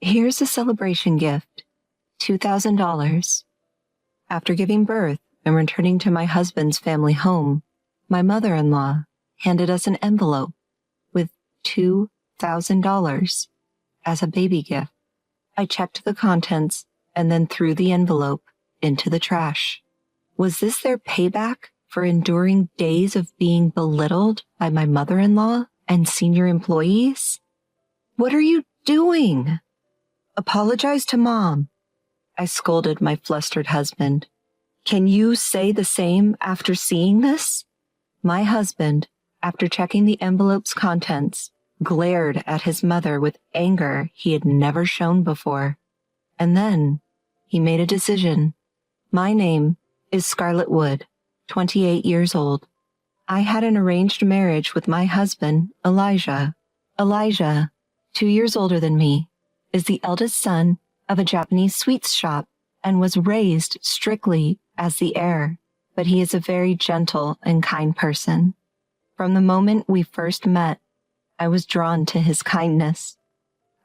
Here's a celebration gift, $2,000. After giving birth and returning to my husband's family home, my mother-in-law handed us an envelope with $2,000 as a baby gift. I checked the contents and then threw the envelope into the trash. Was this their payback for enduring days of being belittled by my mother-in-law and senior employees? What are you doing? Apologize to Mom, I scolded my flustered husband. Can you say the same after seeing this? My husband, after checking the envelope's contents, glared at his mother with anger he had never shown before. And then he made a decision. My name is Scarlett Wood, 28 years old. I had an arranged marriage with my husband, Elijah. Elijah, 2 years older than me, is the eldest son of a Japanese sweets shop and was raised strictly as the heir, but he is a very gentle and kind person. From the moment we first met, I was drawn to his kindness.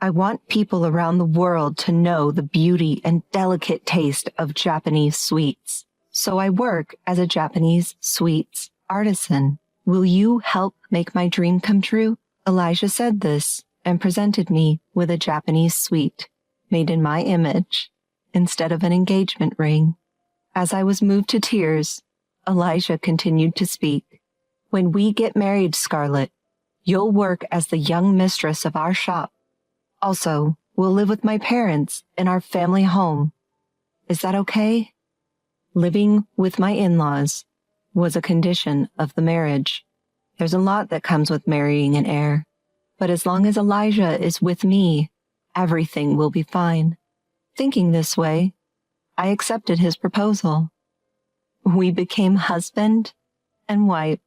I want people around the world to know the beauty and delicate taste of Japanese sweets, so I work as a Japanese sweets artisan. Will you help make my dream come true? Elijah said this and presented me with a Japanese sweet made in my image instead of an engagement ring. As I was moved to tears, Elijah continued to speak. When we get married, Scarlett, you'll work as the young mistress of our shop. Also, we'll live with my parents in our family home. Is that okay? Living with my in-laws was a condition of the marriage. There's a lot that comes with marrying an heir, but as long as Elijah is with me, everything will be fine. Thinking this way, I accepted his proposal. We became husband and wife.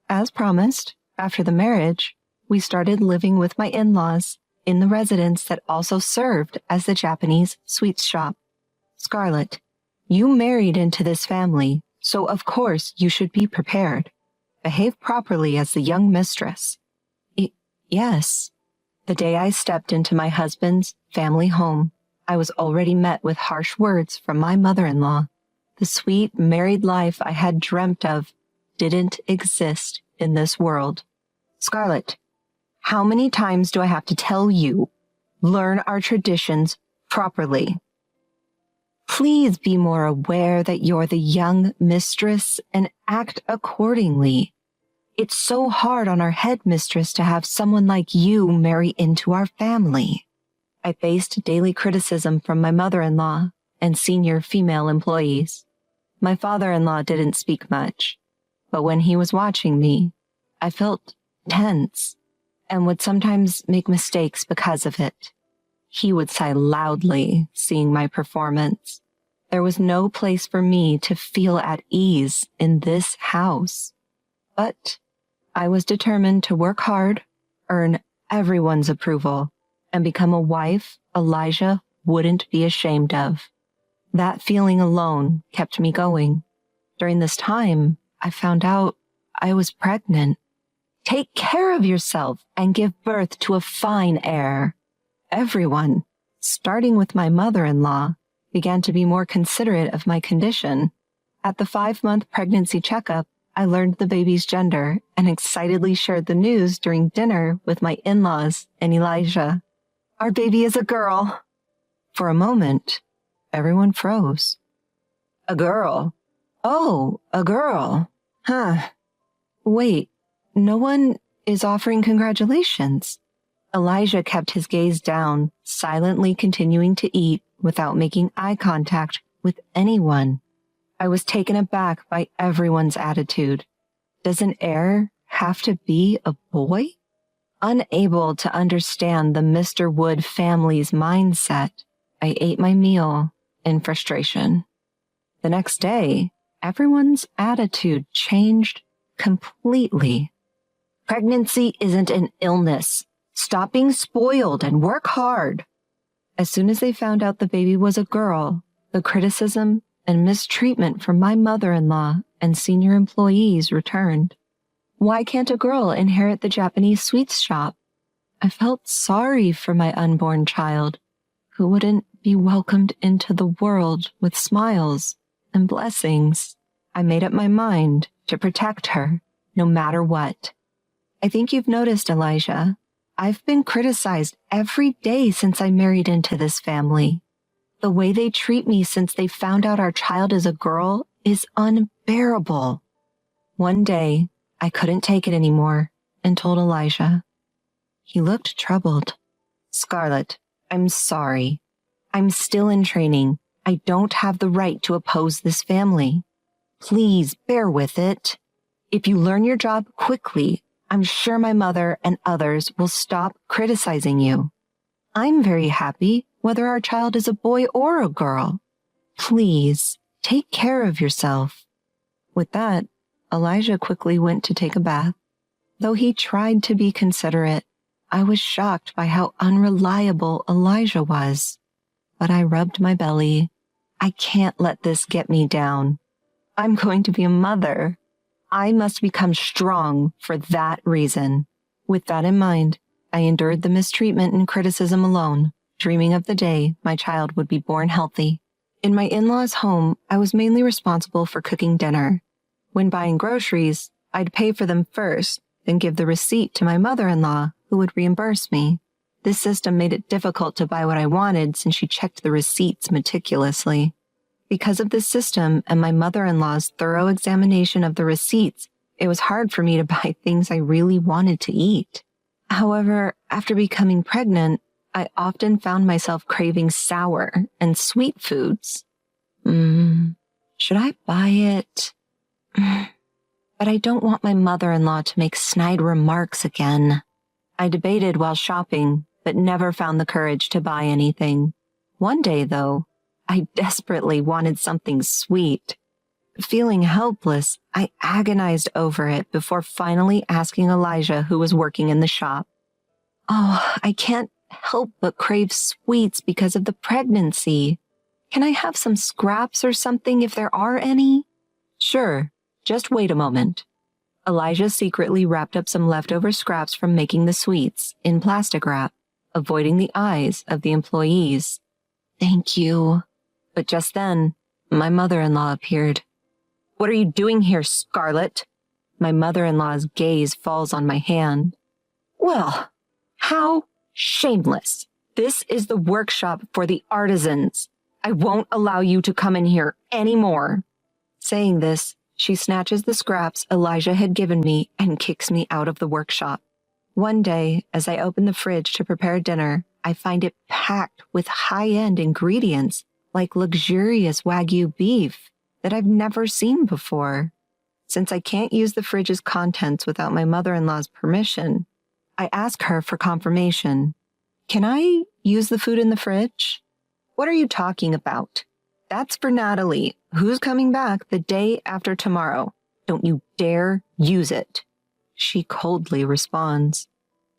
As promised, after the marriage, we started living with my in-laws in the residence that also served as the Japanese sweets shop. Scarlett, you married into this family, so of course you should be prepared. Behave properly as the young mistress. Yes. The day I stepped into my husband's family home, I was already met with harsh words from my mother-in-law. The sweet married life I had dreamt of didn't exist in this world. Scarlett, how many times do I have to tell you? Learn our traditions properly. Please be more aware that you're the young mistress and act accordingly. It's so hard on our headmistress to have someone like you marry into our family. I faced daily criticism from my mother-in-law and senior female employees. My father-in-law didn't speak much, but when he was watching me, I felt tense and would sometimes make mistakes because of it. He would sigh loudly, seeing my performance. There was no place for me to feel at ease in this house. But I was determined to work hard, earn everyone's approval, and become a wife Elijah wouldn't be ashamed of. That feeling alone kept me going. During this time, I found out I was pregnant. Take care of yourself and give birth to a fine heir. Everyone, starting with my mother-in-law, began to be more considerate of my condition. At the 5-month pregnancy checkup, I learned the baby's gender and excitedly shared the news during dinner with my in-laws and Elijah. Our baby is a girl. For a moment, everyone froze. A girl? Oh, a girl. Huh. Wait, no one is offering congratulations. Elijah kept his gaze down, silently continuing to eat without making eye contact with anyone. I was taken aback by everyone's attitude. Does an heir have to be a boy? Unable to understand the Mr. Wood family's mindset, I ate my meal in frustration. The next day, everyone's attitude changed completely. Pregnancy isn't an illness. Stop being spoiled and work hard. As soon as they found out the baby was a girl, the criticism and mistreatment from my mother-in-law and senior employees returned. Why can't a girl inherit the Japanese sweets shop? I felt sorry for my unborn child. who wouldn't be welcomed into the world with smiles and blessings. I made up my mind to protect her, no matter what. I think you've noticed, Elijah, I've been criticized every day since I married into this family. The way they treat me since they found out our child is a girl is unbearable. One day, I couldn't take it anymore and told Elijah. He looked troubled. Scarlett, I'm sorry. I'm still in training. I don't have the right to oppose this family. Please bear with it. If you learn your job quickly, I'm sure my mother and others will stop criticizing you. I'm very happy whether our child is a boy or a girl. Please take care of yourself. With that, Elijah quickly went to take a bath. Though he tried to be considerate, I was shocked by how unreliable Elijah was. But I rubbed my belly. I can't let this get me down. I'm going to be a mother. I must become strong for that reason. With that in mind, I endured the mistreatment and criticism alone, dreaming of the day my child would be born healthy. In my in-laws' home, I was mainly responsible for cooking dinner. When buying groceries, I'd pay for them first, then give the receipt to my mother-in-law, who would reimburse me. This system made it difficult to buy what I wanted since she checked the receipts meticulously. Because of this system and my mother-in-law's thorough examination of the receipts, it was hard for me to buy things I really wanted to eat. However, after becoming pregnant, I often found myself craving sour and sweet foods. Should I buy it? But I don't want my mother-in-law to make snide remarks again. I debated while shopping, but never found the courage to buy anything. One day, though, I desperately wanted something sweet. Feeling helpless, I agonized over it before finally asking Elijah, who was working in the shop. Oh, I can't help but crave sweets because of the pregnancy. Can I have some scraps or something if there are any? Sure, just wait a moment. Elijah secretly wrapped up some leftover scraps from making the sweets in plastic wrap, avoiding the eyes of the employees. Thank you. But just then, my mother-in-law appeared. What are you doing here, Scarlett? My mother-in-law's gaze falls on my hand. Well, how shameless. This is the workshop for the artisans. I won't allow you to come in here anymore. Saying this, she snatches the scraps Elijah had given me and kicks me out of the workshop. One day, as I open the fridge to prepare dinner, I find it packed with high-end ingredients like luxurious Wagyu beef that I've never seen before. Since I can't use the fridge's contents without my mother-in-law's permission, I ask her for confirmation. Can I use the food in the fridge? What are you talking about? That's for Natalie, who's coming back the day after tomorrow. Don't you dare use it. She coldly responds.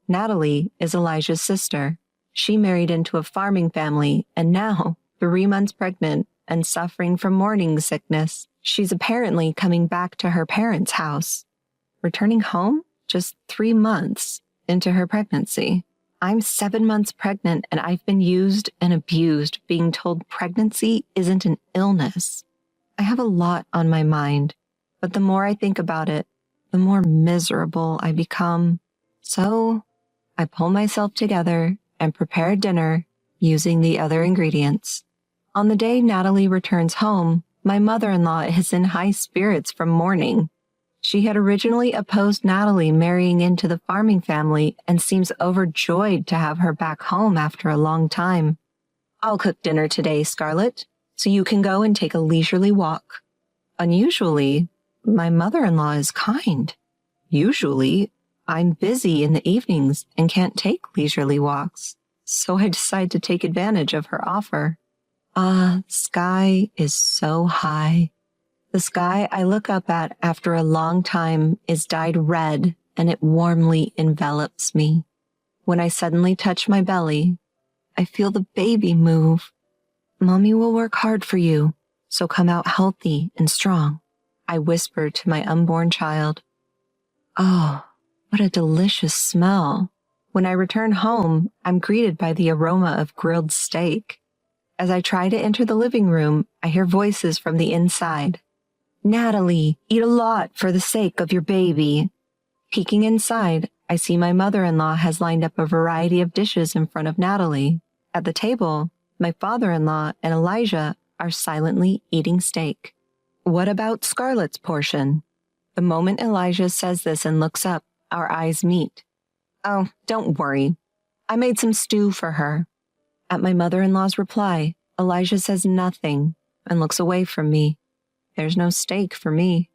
Natalie is Elijah's sister. She married into a farming family and now, 3 months pregnant and suffering from morning sickness, she's apparently coming back to her parents' house. Returning home just 3 months into her pregnancy. I'm 7 months pregnant and I've been used and abused, being told pregnancy isn't an illness. I have a lot on my mind, but the more I think about it, the more miserable I become. So I pull myself together and prepare dinner using the other ingredients. On the day Natalie returns home, my mother-in-law is in high spirits from mourning. She had originally opposed Natalie marrying into the farming family and seems overjoyed to have her back home after a long time. I'll cook dinner today, Scarlett, so you can go and take a leisurely walk. Unusually, my mother-in-law is kind. Usually, I'm busy in the evenings and can't take leisurely walks, so I decide to take advantage of her offer. The sky is so high. The sky I look up at after a long time is dyed red and it warmly envelops me. When I suddenly touch my belly, I feel the baby move. Mommy will work hard for you, so come out healthy and strong, I whisper to my unborn child. Oh, what a delicious smell. When I return home, I'm greeted by the aroma of grilled steak. As I try to enter the living room, I hear voices from the inside. Natalie, eat a lot for the sake of your baby. Peeking inside, I see my mother-in-law has lined up a variety of dishes in front of Natalie. At the table, my father-in-law and Elijah are silently eating steak. What about Scarlett's portion? The moment Elijah says this and looks up, our eyes meet. Oh, don't worry. I made some stew for her. At my mother-in-law's reply, Elijah says nothing and looks away from me. There's no steak for me.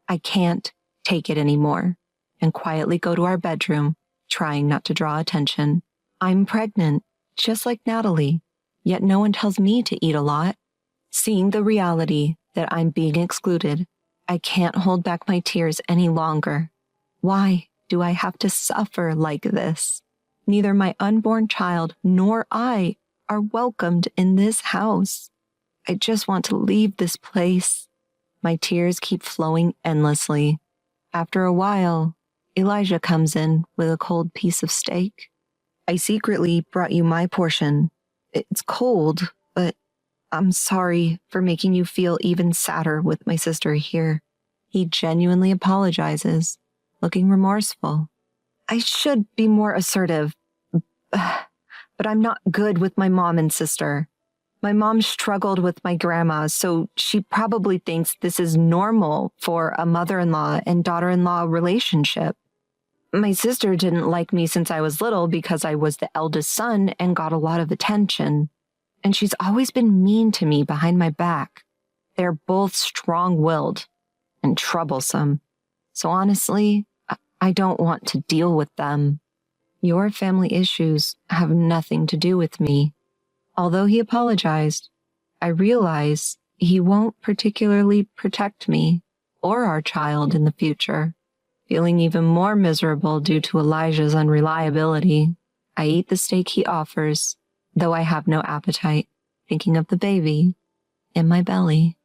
I can't take it anymore and quietly go to our bedroom, trying not to draw attention. I'm pregnant, just like Natalie, yet no one tells me to eat a lot. Seeing the reality that I'm being excluded, I can't hold back my tears any longer. Why do I have to suffer like this? Neither my unborn child nor I are welcomed in this house. I just want to leave this place. My tears keep flowing endlessly. After a while, Elijah comes in with a cold piece of steak. I secretly brought you my portion. It's cold, but I'm sorry for making you feel even sadder with my sister here. He genuinely apologizes, looking remorseful. I should be more assertive, but I'm not good with my mom and sister. My mom struggled with my grandma, so she probably thinks this is normal for a mother-in-law and daughter-in-law relationship. My sister didn't like me since I was little because I was the eldest son and got a lot of attention. And she's always been mean to me behind my back. They're both strong-willed and troublesome. So honestly, I don't want to deal with them. Your family issues have nothing to do with me. Although he apologized, I realize he won't particularly protect me or our child in the future. Feeling even more miserable due to Elijah's unreliability, I eat the steak he offers, though I have no appetite, thinking of the baby in my belly.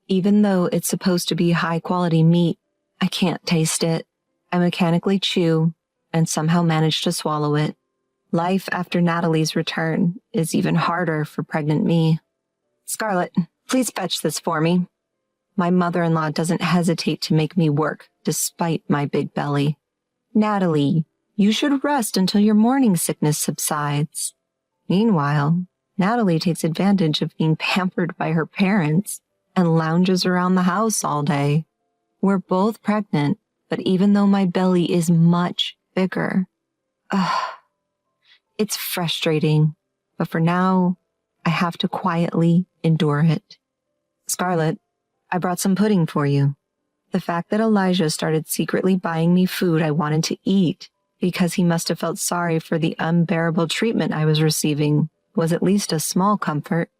Even though it's supposed to be high-quality meat, I can't taste it. I mechanically chew and somehow manage to swallow it. Life after Natalie's return is even harder for pregnant me. Scarlett, please fetch this for me. My mother-in-law doesn't hesitate to make me work despite my big belly. Natalie, you should rest until your morning sickness subsides. Meanwhile, Natalie takes advantage of being pampered by her parents and lounges around the house all day. We're both pregnant, but even though my belly is much bigger, it's frustrating, but for now, I have to quietly endure it. Scarlett, I brought some pudding for you. The fact that Elijah started secretly buying me food I wanted to eat because he must have felt sorry for the unbearable treatment I was receiving was at least a small comfort.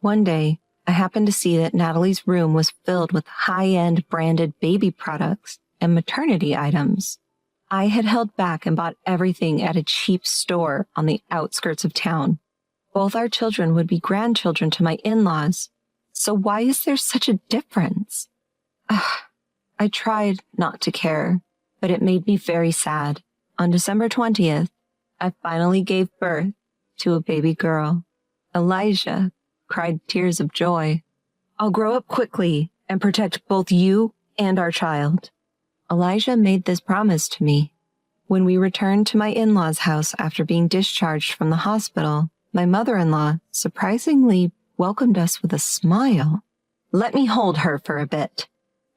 One day, I happened to see that Natalie's room was filled with high-end branded baby products and maternity items. I had held back and bought everything at a cheap store on the outskirts of town. Both our children would be grandchildren to my in-laws. So why is there such a difference? I tried not to care, but it made me very sad. On December 20th, I finally gave birth to a baby girl. Elijah cried tears of joy. I'll grow up quickly and protect both you and our child. Elijah made this promise to me. When we returned to my in-laws' house after being discharged from the hospital, my mother-in-law surprisingly welcomed us with a smile. Let me hold her for a bit.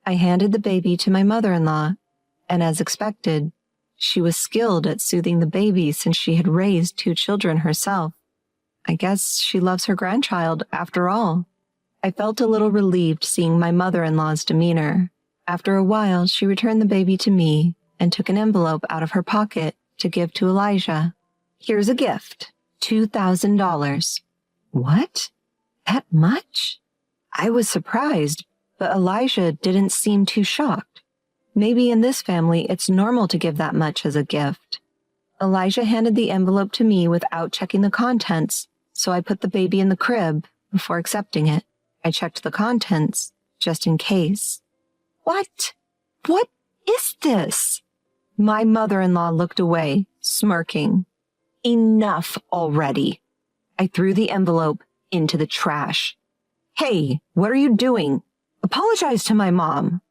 I handed the baby to my mother-in-law, and as expected, she was skilled at soothing the baby since she had raised 2 children herself. I guess she loves her grandchild after all. I felt a little relieved seeing my mother-in-law's demeanor. After a while, she returned the baby to me and took an envelope out of her pocket to give to Elijah. Here's a gift, $2,000. What? That much? I was surprised, but Elijah didn't seem too shocked. Maybe in this family, it's normal to give that much as a gift. Elijah handed the envelope to me without checking the contents, so I put the baby in the crib before accepting it. I checked the contents, just in case. What? What is this? My mother-in-law looked away, smirking. Enough already. I threw the envelope into the trash. Hey, what are you doing? Apologize to my mom.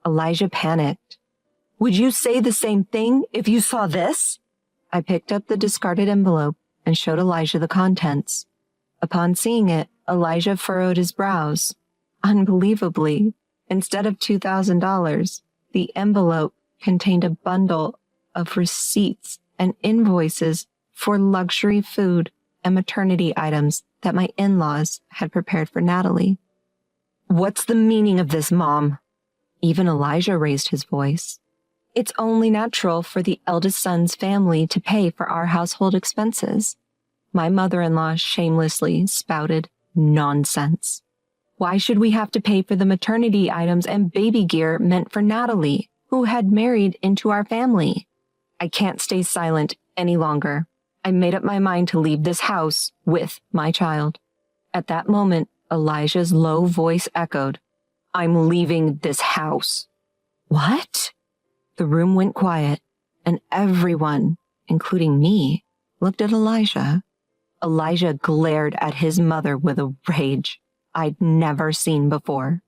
Elijah panicked. Would you say the same thing if you saw this? I picked up the discarded envelope and showed Elijah the contents. Upon seeing it, Elijah furrowed his brows. Unbelievably, instead of $2,000, the envelope contained a bundle of receipts and invoices for luxury food and maternity items that my in-laws had prepared for Natalie. What's the meaning of this, Mom? Even Elijah raised his voice. It's only natural for the eldest son's family to pay for our household expenses. My mother-in-law shamelessly spouted nonsense. Why should we have to pay for the maternity items and baby gear meant for Natalie, who had married into our family? I can't stay silent any longer. I made up my mind to leave this house with my child. At that moment, Elijah's low voice echoed, I'm leaving this house. What? The room went quiet, and everyone, including me, looked at Elijah. Elijah glared at his mother with a rage I'd never seen before.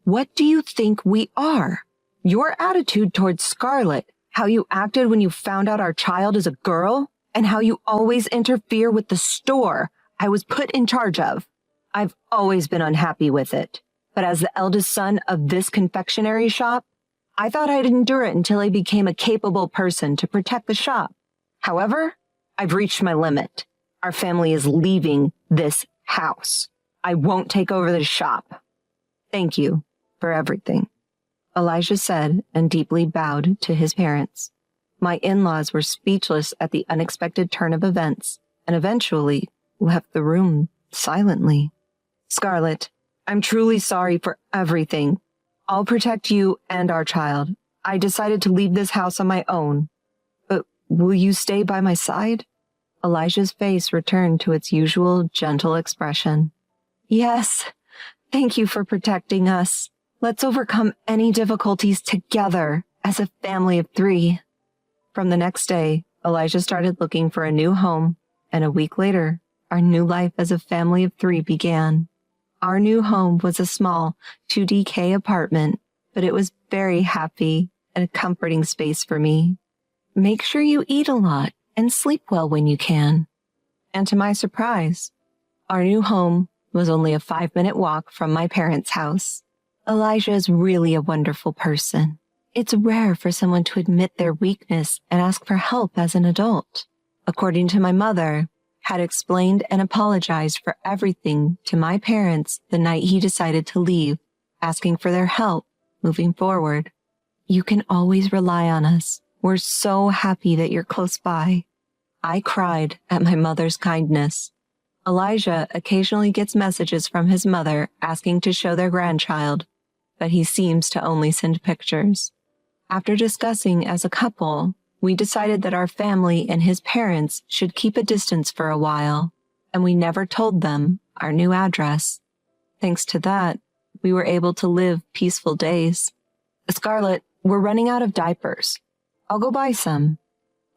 What do you think we are? Your attitude towards Scarlett, how you acted when you found out our child is a girl, and how you always interfere with the store I was put in charge of. I've always been unhappy with it, but as the eldest son of this confectionery shop, I thought I'd endure it until I became a capable person to protect the shop. However, I've reached my limit. Our family is leaving this house. I won't take over the shop. Thank you for everything, Elijah said and deeply bowed to his parents. My in-laws were speechless at the unexpected turn of events and eventually left the room silently. Scarlett, I'm truly sorry for everything. I'll protect you and our child. I decided to leave this house on my own. But will you stay by my side? Elijah's face returned to its usual gentle expression. Yes, thank you for protecting us. Let's overcome any difficulties together as a family of 3. From the next day, Elijah started looking for a new home, and a week later, our new life as a family of 3 began. Our new home was a small 2DK apartment, but it was very happy and a comforting space for me. Make sure you eat a lot and sleep well when you can. And to my surprise, our new home was only a 5-minute walk from my parents' house. Elijah is really a wonderful person. It's rare for someone to admit their weakness and ask for help as an adult. According to my mother, had explained and apologized for everything to my parents the night he decided to leave, asking for their help moving forward. You can always rely on us. We're so happy that you're close by. I cried at my mother's kindness. Elijah occasionally gets messages from his mother asking to show their grandchild, but he seems to only send pictures. After discussing as a couple, we decided that our family and his parents should keep a distance for a while, and we never told them our new address. Thanks to that, we were able to live peaceful days. Scarlett, we're running out of diapers. I'll go buy some.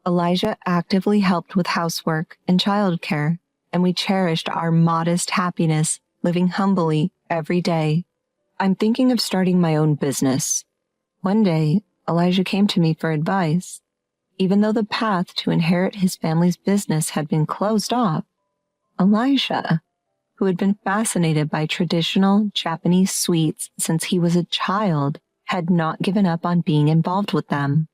Elijah actively helped with housework and childcare, and we cherished our modest happiness, living humbly every day. I'm thinking of starting my own business. One day, Elijah came to me for advice. Even though the path to inherit his family's business had been closed off, Elijah, who had been fascinated by traditional Japanese sweets since he was a child, had not given up on being involved with them.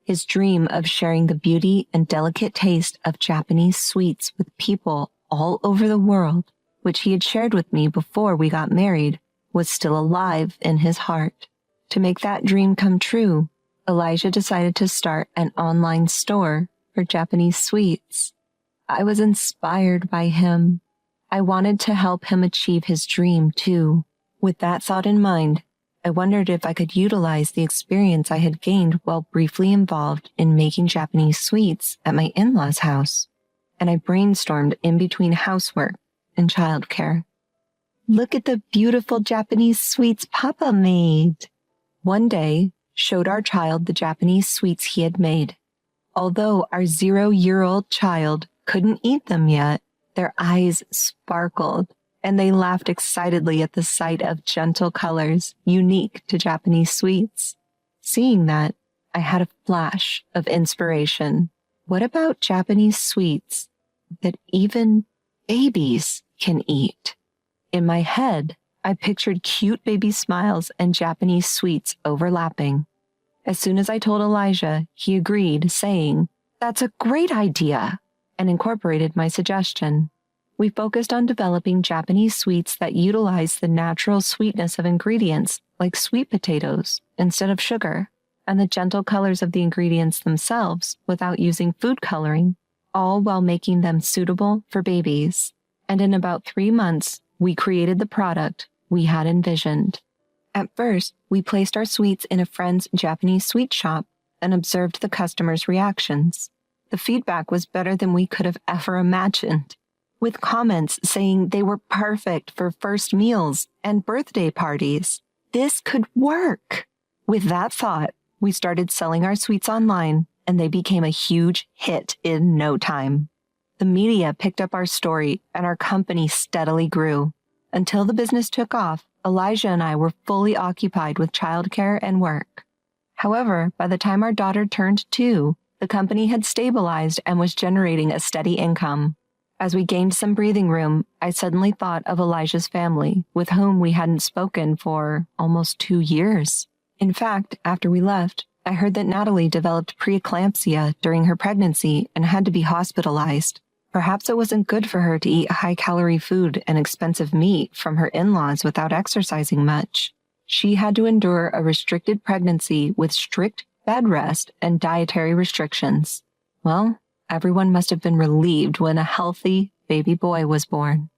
His dream of sharing the beauty and delicate taste of Japanese sweets with people all over the world, which he had shared with me before we got married, was still alive in his heart. To make that dream come true, Elijah decided to start an online store for Japanese sweets. I was inspired by him. I wanted to help him achieve his dream, too. With that thought in mind, I wondered if I could utilize the experience I had gained while briefly involved in making Japanese sweets at my in-laws' house, and I brainstormed in between housework and childcare. Look at the beautiful Japanese sweets Papa made. One day, showed our child the Japanese sweets he had made. Although our 0-year-old child couldn't eat them yet, their eyes sparkled and they laughed excitedly at the sight of gentle colors unique to Japanese sweets. Seeing that, I had a flash of inspiration. What about Japanese sweets that even babies can eat? In my head, I pictured cute baby smiles and Japanese sweets overlapping. As soon as I told Elijah, he agreed, saying, "That's a great idea," and incorporated my suggestion. We focused on developing Japanese sweets that utilize the natural sweetness of ingredients like sweet potatoes instead of sugar, and the gentle colors of the ingredients themselves without using food coloring, all while making them suitable for babies. And in about 3 months, we created the product we had envisioned. At first, we placed our sweets in a friend's Japanese sweet shop and observed the customers' reactions. The feedback was better than we could have ever imagined, with comments saying they were perfect for first meals and birthday parties. This could work. With that thought, we started selling our sweets online, and they became a huge hit in no time. The media picked up our story, and our company steadily grew. Until the business took off, Elijah and I were fully occupied with childcare and work. However, by the time our daughter turned 2, the company had stabilized and was generating a steady income. As we gained some breathing room, I suddenly thought of Elijah's family, with whom we hadn't spoken for almost 2 years. In fact, after we left, I heard that Natalie developed preeclampsia during her pregnancy and had to be hospitalized. Perhaps it wasn't good for her to eat high-calorie food and expensive meat from her in-laws without exercising much. She had to endure a restricted pregnancy with strict bed rest and dietary restrictions. Well, everyone must have been relieved when a healthy baby boy was born.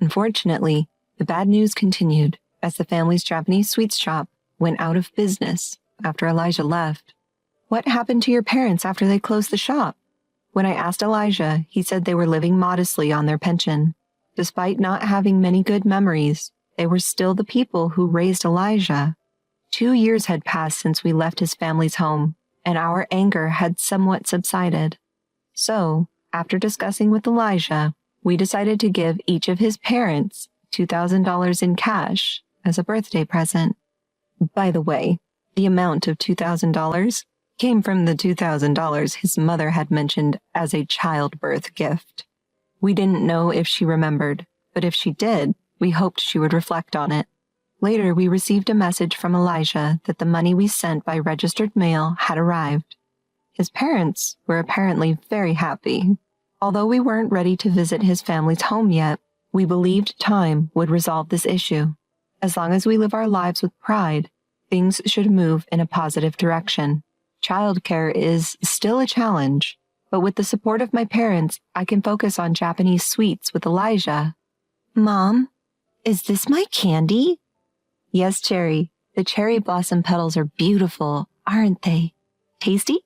Unfortunately, the bad news continued as the family's Japanese sweets shop went out of business after Elijah left. What happened to your parents after they closed the shop? When I asked Elijah, he said they were living modestly on their pension. Despite not having many good memories, they were still the people who raised Elijah. 2 years had passed since we left his family's home, and our anger had somewhat subsided. So, after discussing with Elijah, we decided to give each of his parents $2,000 in cash as a birthday present. By the way, the amount of $2,000 came from the $2,000 his mother had mentioned as a childbirth gift. We didn't know if she remembered, but if she did, we hoped she would reflect on it. Later, we received a message from Elijah that the money we sent by registered mail had arrived. His parents were apparently very happy. Although we weren't ready to visit his family's home yet, we believed time would resolve this issue. As long as we live our lives with pride, things should move in a positive direction. Childcare is still a challenge, but with the support of my parents, I can focus on Japanese sweets with Elijah. Mom, is this my candy? Yes, Cherry. The cherry blossom petals are beautiful, aren't they? Tasty?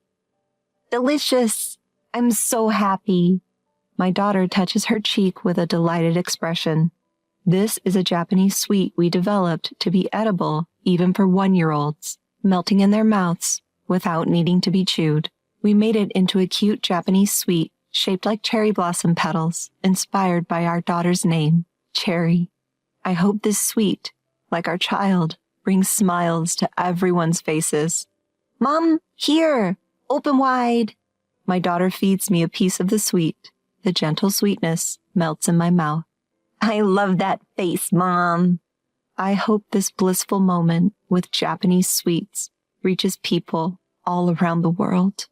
Delicious. I'm so happy. My daughter touches her cheek with a delighted expression. This is a Japanese sweet we developed to be edible even for 1-year-olds, melting in their mouths without needing to be chewed. We made it into a cute Japanese sweet shaped like cherry blossom petals, inspired by our daughter's name, Cherry. I hope this sweet, like our child, brings smiles to everyone's faces. Mom, here! Open wide! My daughter feeds me a piece of the sweet. The gentle sweetness melts in my mouth. I love that face, Mom. I hope this blissful moment with Japanese sweets reaches people all around the world.